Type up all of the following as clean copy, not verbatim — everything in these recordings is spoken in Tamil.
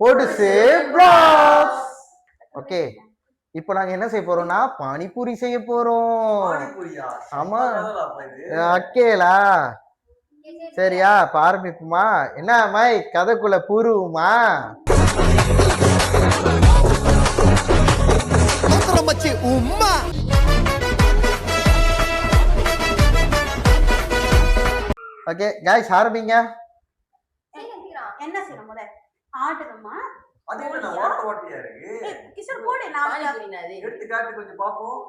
பொடுசு vlogs. ஓகே, இப்போ நாங்க என்ன செய்ய போறோம்னா பானிபூரி செய்ய போறோம். ஆமா, ஓகேலா, சரியா? ஆரம்பிப்புமா? என்ன மை கதைக்குள்ள பூருவுமா? ஓகே गाइस, ஆரம்பிங்க. என்ன செய்யணும்? முத ஆடுறோமா? அது என்ன வாட்ட வாட்டியா இருக்கு? கிஷோர் போடு, நான் எடுத்து காட்டு கொஞ்சம் பாப்போம்.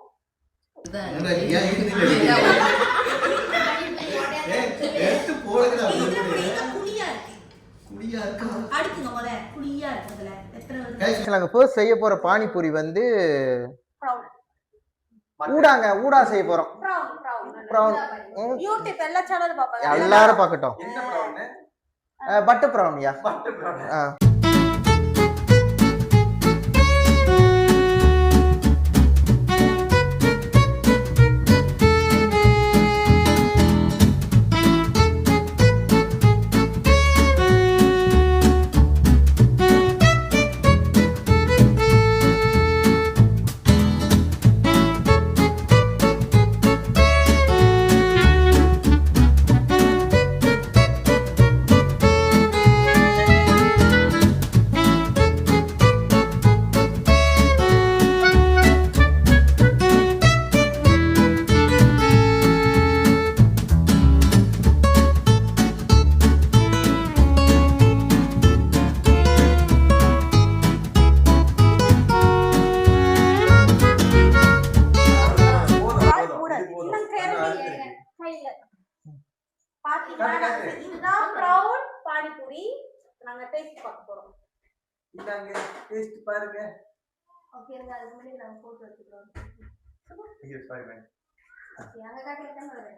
எடுத்து போடுங்க. குடியா இருக்கு. அடுக்குங்க முத. குடியா இருக்குதுல. எத்தனை गाइस, நாங்க ஃபர்ஸ்ட் செய்ய போற பானிபூரி வந்து ஊடா செய்ய போறோம். ப்ரௌன். யூடியூப் எல்லா சேனலும் பாப்பாங்க. எல்லாரும் பார்க்கட்டும். என்ன ப்ரௌன்? பட்டர் ப்ரௌன்யா. Butter brown. இதுதான் ப்ரௌன் பானிபூரி. நாங்க டேஸ்ட் பார்க்க போறோம். இந்தாங்க டேஸ்ட் பாருங்க. ஓகே, அதுக்கு முன்னாடி நாங்க போட்டு வச்சுக்கிறோம். இது பாருங்க. ஓகே, அங்க காட்டிட்டேன்னு வரேன்.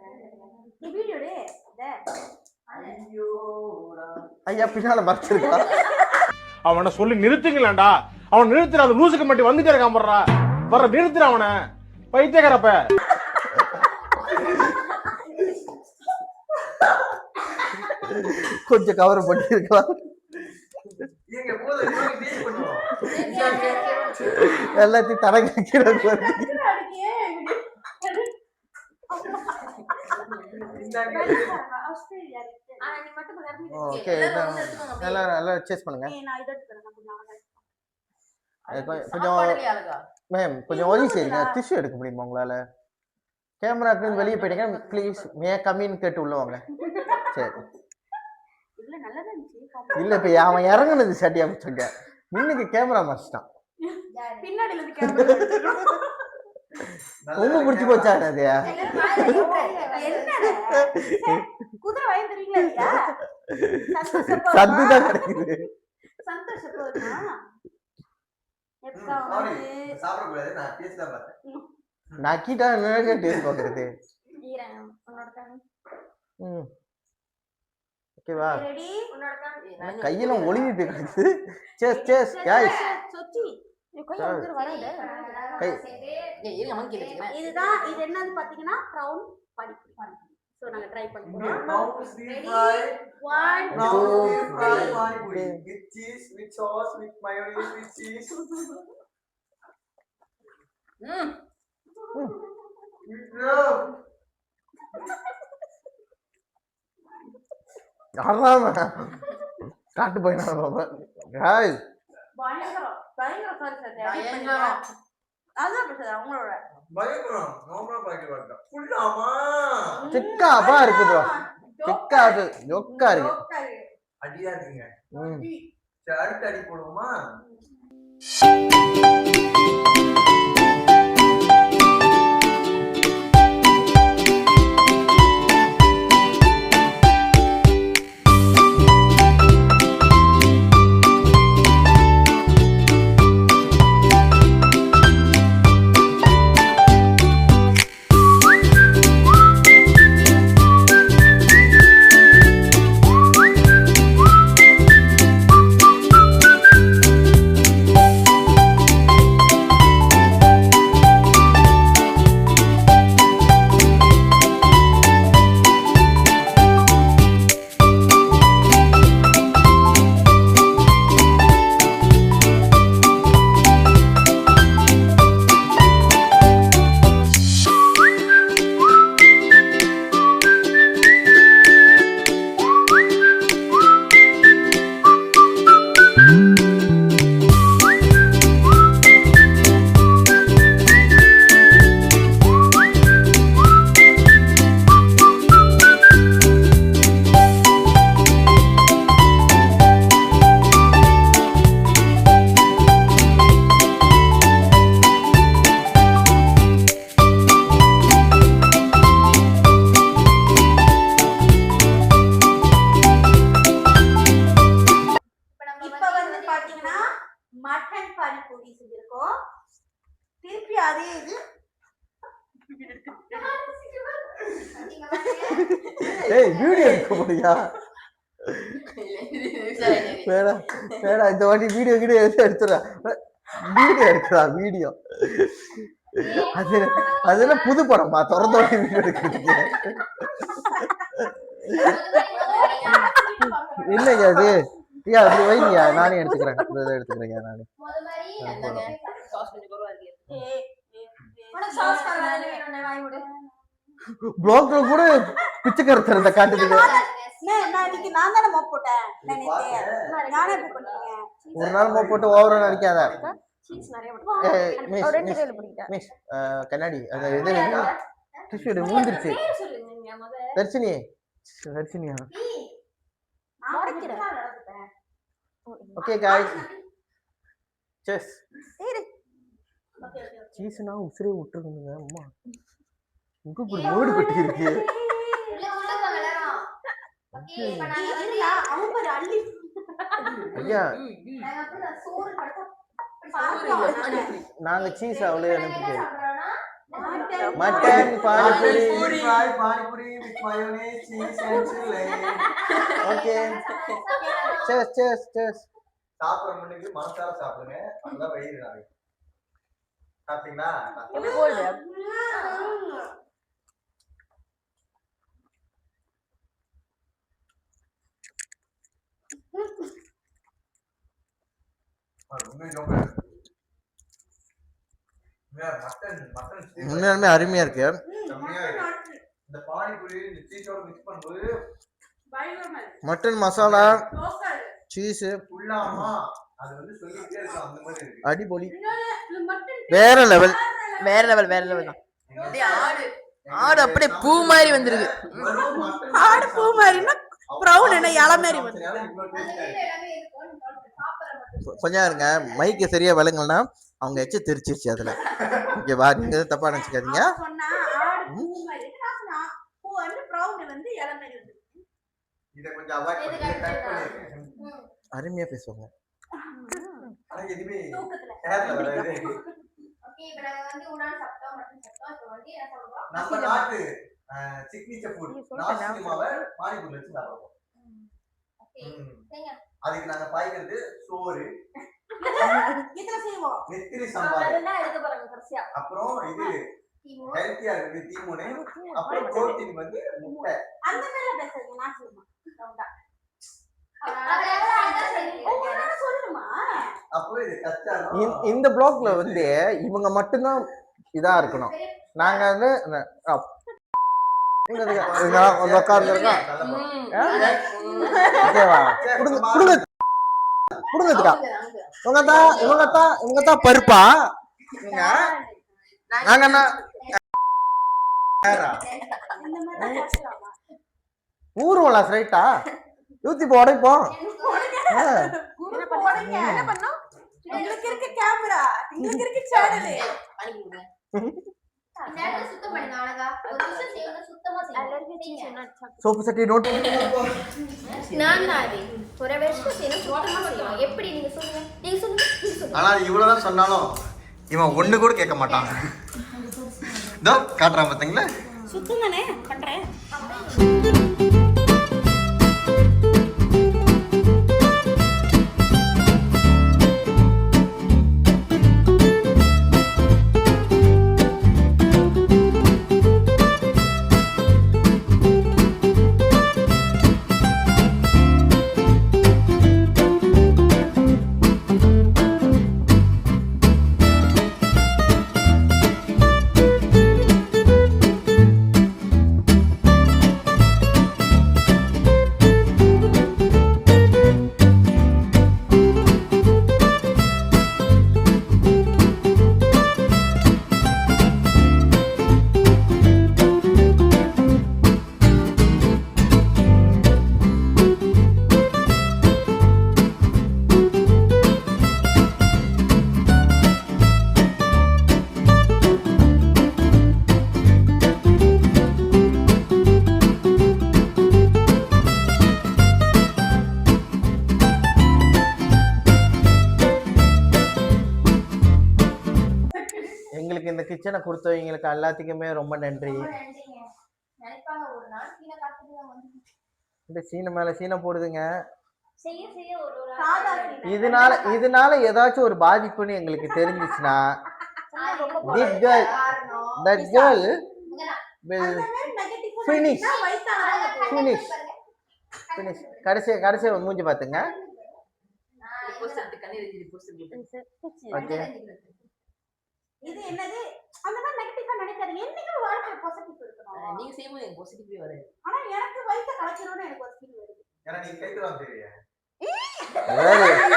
இந்த வீடியோடே ஐயோடா. ஐயா பின்னால மறைச்சிருக்கா? அவனை சொல்லி நிறுத்துங்களேன்டா. அவன் நிறுத்துற, அந்த லூசுக்கு மட்டும் வந்துட்டே இருக்கான் போடுறா. வர நிறுத்துற அவனை, பைத்தியக்காரப்ப. கொஞ்சம் கவர் பண்ணிருக்கலாம். ஏங்க போத இன்னும் டேஸ்ட் பண்ணுவோம். எல்லாத்தையும் தடக்கிறது. இந்தாங்க. ஆஸ்திரேலியா இருக்கு. நீ மட்டும் கரெக்ட். ஓகே, எல்லாரும் சேஸ் பண்ணுங்க. நான் இத எடுத்துறேன். மேம் கொஞ்சம் ஒலி செய்யுங்க. டிஷ்யூ எடுக்க முடியுமா உங்களால? கேமராக்கு வெளியே போயிட்டீங்க ப்ளீஸ். மே கம்மின்னு கேட்டு உள்ள வாங்க. சரி. இல்ல நல்லதா இருந்துச்சு. இல்ல இப்ப அவன் இறங்குனது சட்டி அமைச்சுங்க. மின்னுக்கு கேமரா மாஸ்டான். பின்னாடில இருந்து கேமரா எடுத்துறோம். ரொம்ப பிடிச்சு போச்சா அது? என்னடா குதிரை வாய் தெரியுங்களா இல்லையா? சந்துதான் கிடைக்குது. சந்தோஷப்படுமா? எப்பா சாரி, வந்து சாப்பிட கூடாது. நான் டேஸ்ட் தான் பார்த்தேன். நக்கிட்டா என்ன டேஸ்ட் பாக்குறது? ஈரன் உன்னோட கண். ஓகேவா? ரெடி? உன்னோட கண். கையில ஒளிவிட்டு கிடக்குது. சேஸ் சேஸ் गाइस. சொச்சி. கை உள்ள வராதே. கை இதுதான். இது என்னன்னு பாத்தீங்கன்னா ப்ரௌன் பானிபூரி. சோ நாங்க ட்ரை பண்ணுவோம். Now we fry. 1 Now 2 we fry 3. panipuri with cheese, with sauce, with mayonnaise, with cheese. ஆமாமா. காட்டு போயினா பாபா. गाइस. பயங்கர சாரி சார். அதான் பேசுறது அவங்களோட. பயங்கரம். நார்மலா பாக்கெட் வாட்டா. புல்லாமா. சிக்காபா இருக்கு bro. சிக்கா அது ஜோக்கா இருக்கு. அடியா இருக்குங்க. சரி, அடுத்து அடி போடுவோமா? திருப்பி அதே இது ஏய் வீடியோ எடுக்க முடியா வேணா வேணா இந்த வாட்டி வீடியோ எடுத்துறா வீடியோ எடுக்கிறா வீடியோ அது புது படமா திறந்த வாட்டி வீடியோ எடுக்கிறதுக்கு இல்லைங்க அது ஐயா அப்படி வைங்கயா நானே எடுத்துக்கிறேங்க நானே ப்ளாக்ல கூட பிச்சைக்காரத்தனத்தை காட்டுதுங்க நான் தானே மோப் போட்டேன் நானே ஒரு நாள் மோப் போட்டு ஓவரா நடிக்காத மிஸ் கண்ணாடி அந்த இது டிஷ்யூ மூந்துருச்சு தர்ஷினியா ஓகே गाइस செஸ் சீஸ்னா உசுரே விட்டுருங்க அம்மா உங்க ஒரு மூடு கட்டி இருக்கு ஐயா நாங்க சீஸ் அவ்வளவு எனக்கு mutton panipuri with mayonnaise, cheese and chili. Okay chess சாப்பிடுற முன்னுக்கு மனசார சாப்பிடுங்க அப்பதான் வயிறு நிறையும் சாப்பிட்டீங்களா உண்மையாலுமே அருமையா இருக்கு இந்த பானிபூரி இந்த சீஸோட மிக்ஸ் பண்ணும்போது மட்டன் மசாலா சீஸ் உள்ளாமா அது வந்து சொல்லிட்டே இருக்கும் அந்த மாதிரி இருக்கு அடிபொலி வேற லெவல் தான் ஆடு அப்படியே பூ மாதிரி வந்திருக்கு ஆடு பூ மாதிரினா பிரவுன் என்ன இலை மாதிரி வந்து கொஞ்சம் இருங்க மைக்கு சரியா விளங்கலன்னா அவங்க எச்ச தெரிச்சிருச்சு அதுல ஓகேவா நீங்க தப்பா நினைச்சுக்காதீங்க சொன்னா ஆடு பூ மாதிரி நான் பூ வந்து பிரவுன் வந்து இலை மாதிரி வந்து இத கொஞ்சம் அவாய்ட் பண்ணி அருமையா பேசுவாங்க ஆனா எதுமே தூக்கத்துல கேர்ல வராது ஓகே இப்போ நாங்க வந்து உடான் சாப்பிட்டோம் மட்டன் சாப்பிட்டோம் இப்போ வந்து என்ன சொல்றோம் நம்ம நாட்டு சிக்னேச்சர் ஃபுட் நாசிமாவை பானிபூரி வச்சு சாப்பிடுவோம் ஓகே சரிங்க அதுக்கு நாங்க பாய்க்கிறது சோறு இதெல்லாம் செய்வோம் நெத்திலி சாம்பார் அதெல்லாம் எடுக்க போறாங்க கடைசியா அப்புறம் இது ஹெல்த்தியா இருக்கு தீமுனை அப்புறம் புரோட்டீன் வந்து முட்டை அந்த மேல பேசுறீங்க நான் சொல்லுமா ரவுண்டா சொல்லுமா அப்புறம் இது கச்சாரம் இந்த பிளாக்ல வந்து இவங்க மட்டும்தான் இதா இருக்கணும் நாங்க வந்து இவங்கதான் பருப்பா நாங்க ஊர்வலா ரைட்டா யூத்தி இப்போ உடைப்போம் என்ன பண்ணோம் உங்களுக்கு இருக்க கேமரா உங்களுக்கு இருக்க சேனல் சுத்தம் பண்ணுங்க அழகா ஒரு விஷயம் செய்யணும் சுத்தமா செய்யணும் சோப்பு சட்டி நோட் நான் நாதி ஒரு விஷயம் செய்யணும் சுத்தமா செய்யணும் எப்படி நீங்க சொல்லுங்க ஆனா இவ்வளவுதான் சொன்னாலும் இவன் ஒண்ணு கூட கேட்க மாட்டான் இதோ காட்டுறான் பாத்தீங்களா சுத்தம் தானே பண்றேன் கிச்சனை கொடுத்தவங்களுக்கு எல்லாத்துக்குமே ரொம்ப நன்றி. ரொம்ப நன்றிங்க. நினைப்பாங்க ஒரு நாள் கீழே காத்துட்டு வந்து இந்த சீனை மேல சீனை போடுதுங்க. செய்ய செய்ய ஒரு ஒரு சாதா இதனால ஏதாச்சும் ஒரு பாதிப்புன்னு எங்களுக்கு தெரிஞ்சிச்சுன்னா this girl that girl will finish கடைசியா மூஞ்சி பாத்துங்க. ஓகே இது என்னது அந்த மாதிரி நெகட்டிவா நினைக்காதீங்க. என்னைக்கு வாழ்க்கைய பாசிட்டிவ் இருக்கணும். நீங்க செய்யும்போது எனக்கு பாசிட்டிவ் வராது. ஆனா எனக்கு வயித்த கலக்கிறோம்னு எனக்கு ஒரு ஃபீல் வருது. ஏன்னா நீ கேக்குறான் தெரியா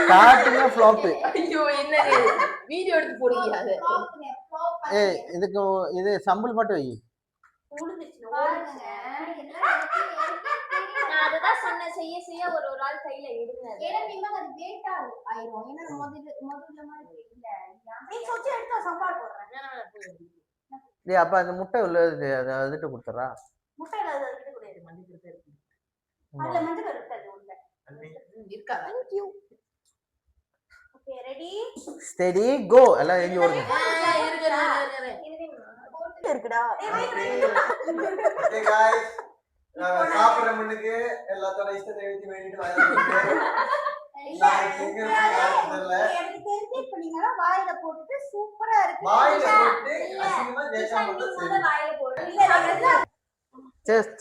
ஸ்டார்டிங்கா ஃப்ளாப். ஐயோ என்னது வீடியோ எடுத்து போடுங்க. அது ஏய் இதுக்கு இது சம்பல் மட்டும் வை. உளுந்துச்சு பாருங்க. நான் அதுதான் சொன்னேன், செய்ய செய்ய ஒரு ஒரு ஆள் கையில எடுங்க. ஏன்னா நீங்க அது வேட்டா ஆயிரும். ஏன்னா முதல்ல மாதிரி இல்ல நீ சொச்சி எடுத்து சம்பார் போடுறேன். டேய் அப்ப அந்த முட்டை உள்ளது அத அதுட்டு கொடுத்துறா. முட்டைல அது எடுத்து கூடாது. மஞ்சள் இருக்கு. அதுல மஞ்சள் இருக்கு அது உள்ள. இருக்கா? Thank you. Okay ready steady go. எல்லாம் எங்க ஓடுங்க. இருக்குடா. ஓகே गाइस சாப்பிடுற முன்னுக்கு எல்லாத்தோட இஷ்டத்தை எழுதி வேண்டிட்டு வரேன். நான் எங்க தெரியல. எனக்கு தெரிஞ்சு இப்ப நீங்க வாயில போட்டுட்டு சூப்பரா இருக்கு. வாயில போட்டு அசிங்கமா ஜெயசா மட்டும் சரி. வாயில போடு. இல்ல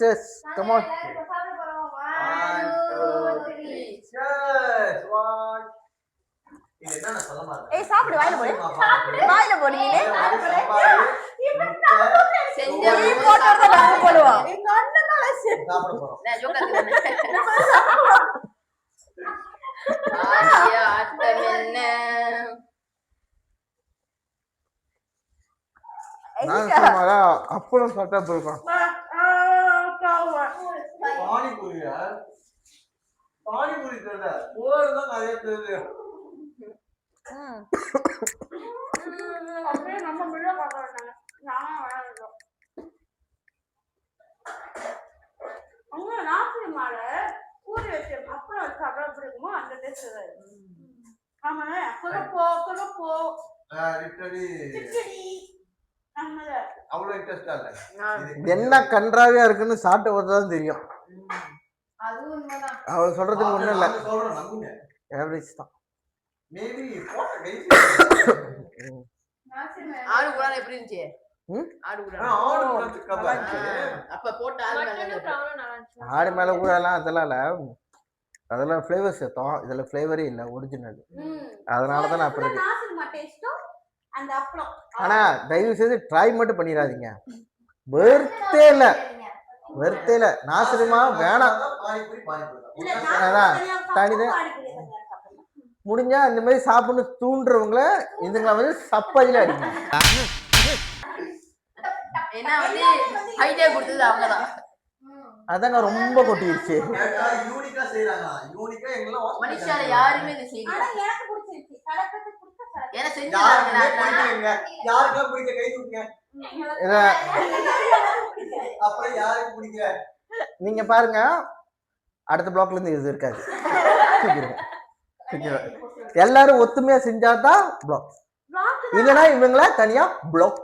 செஸ் கம் ஆன். சாப்பிட போறோம். 1 2 3 cheers. 1 இது என்ன நான் சொல்ல மாட்டேன். ஏய் சாப்பிடு வாயில போடு. சாப்பிடு வாயில போடு. நீ செஞ்ச நீ போட்டறத நாங்க போடுவோம். எங்க அண்ணனால சாப்பிட போறோம். நான் ஜோக்கா இருக்கேன். ஆடியா ஆட்டம் என்ன? நான் சொன்னதா அப்பளம் சாப்பிட்டா போய்டும். பானிபூரியா? பானிபூரி தெரியல. போறதுதான் நிறைய தெரியுது. அப்படியே நம்ம முள்ள பாக்குறாங்க. நானா வராதோ. அவங்க நாசி மால ஊறி வச்ச அப்புறம் வச்சு அப்புறம் பிடிக்குமோ அந்த டேஸ்ட் அது. ஆமா கொலப்போ லிட்டரலி சிக்கடி ஆமால அவ்வளவு இன்ட்ரெஸ்டா இல்ல. என்ன கன்றாவியா இருக்குன்னு சாப்பிட்டு வரதான் தெரியும். அது உண்மைதான். அவ சொல்றதுக்கு ஒண்ணும் இல்ல. நான் சொல்றேன் நம்புங்க. ஆவரேஜ் தான். மேபி போட்ட கைஸ் ஆடு கூட எப்படி இருந்துச்சு? ஆடு கூட ஆடு கூட பிக்கப் ஆச்சு. அப்ப போட்ட ஆடு மேல நல்லா இருந்துச்சு. ஆடு மேல கூட எல்லாம் அதெல்லாம் இல்ல. அதெல்லாம் ஃப்ளேவர் சேர்த்தோம். இதுல ஃப்ளேவரே இல்ல ஒரிஜினல். அதனால தான் நான் அப்படி இருக்கு. நாசி டேஸ்டும் அந்த அப்பளம். ஆனா தயவு செய்து ட்ரை மட்டும் பண்ணிடாதீங்க. வெர்த்தே இல்ல. நாசிரிமா வேணாம். இல்ல அதான் தனியா முடிஞ்சா இந்த மாதிரி சாப்பிட்டு தூண்டுறவங்கள இதுங்களை வந்து சப்பாதியில அடிக்கணும். ஏன்னா வந்து ஐடியா கொடுத்தது அவங்கதான். அதாங்க ரொம்ப கொட்டிடுச்சு. யூனிக்கா செய்றாங்க. யூனிக்கா எங்கெல்லாம் மனுஷால யாருமே இதை செய்யல. ஆனா எனக்கு பிடிச்சிருச்சு. கலக்கத்து குடுத்த கலக்க. ஏன்னா யாருக்குமே செஞ்சாங்க. யாருக்கெல்லாம் பிடிக்க கை தூக்குங்க. அப்புறம் யாருக்கு பிடிக்கல? நீங்க பாருங்க அடுத்த பிளாக்ல இருந்து இது இருக்காது. எல்லாரும் ஒத்துமையா செஞ்சாதான் பிளாக். இல்லைன்னா இவங்கள தனியா பிளாக்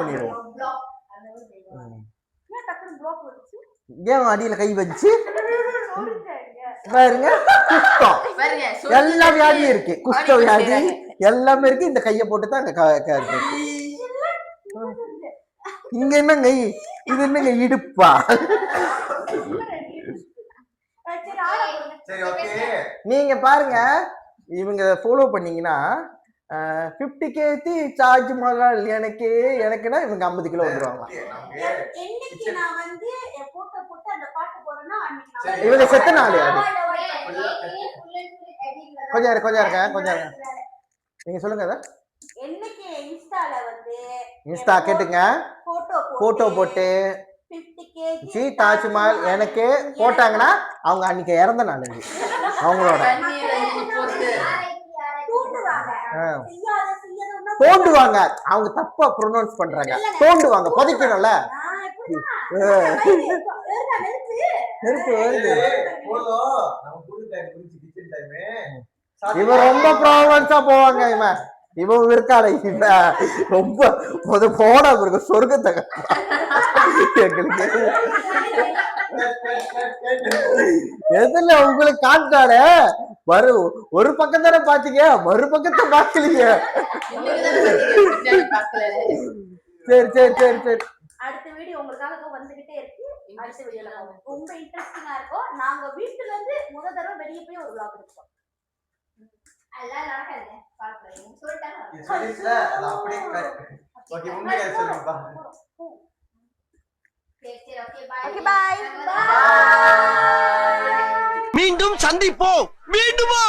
பண்ணிடுவோம். ஏன் அடியில கை வச்சு பாருங்க. குஷ்டம் எல்லா வியாதியும் இருக்கு. குஷ்ட வியாதி எல்லாமே இருக்கு. இந்த கைய போட்டு தான் இங்க என்னங்க இது என்னங்க இடுப்பா? சரி ஓகே. நீங்க பாருங்க இவங்க ஃபாலோ பண்ணீங்கன்னா 50K சார்ஜ் மகால் எனக்குன்னா இவங்க 50 கிலோ வந்துருவாங்க. என்னைக்கு நான் வந்து போட்டு அந்த பாட்டு போறேன்னா அன்னைக்கு இவங்க செத்த நாள் அது. கொஞ்சம் இருங்க. நீங்க சொல்லுங்க. அத என்னைக்கு இன்ஸ்டால வந்து இன்ஸ்டா கேட்டுங்க. போட்டோ போட்டு 50K தாஜ்மஹால் எனக்கு போட்டாங்கன்னா அவங்க அன்னைக்கு இறந்த நாள் அவங்களோட தோண்டுவாங்க. அவங்க தப்பா ப்ரொனவுன்ஸ் பண்றாங்க. தோண்டுவாங்க. புதைக்கணும்ல. நெருப்பு வருது. இவன் ரொம்ப ப்ராவன்ஸா போவாங்க. இவன் இவன் இருக்காளே இவன் ரொம்ப போனா இருக்கு சொர்க்கத்தை எங்களுக்கு எதுல உங்களுக்கு காட்டாலே ஒரு பக்கம் தானே பாத்தீங்க மறுபக்கத்தை பாக்கலீங்க சரி சரி சரி சரி அடுத்த வீடியோ உங்களுக்காக வந்துகிட்டே இருக்கு. அடுத்த வீடியோல ரொம்ப இன்ட்ரெஸ்டிங்கா இருக்கும். நாங்க வீட்டுல இருந்து முதல் தடவை வெளியே போய் ஒரு vlog எடுப்போம். அதெல்லாம் நடக்காது பாக்குறேன் சொல்லிட்டாங்க இது சொல்லிட்டுல அது அப்படியே ஓகே உண்மையா சொல்லுங்கப்பா சரி சரி okay bye okay bye bye மீண்டும் சந்திப்போம் மீண்டுமா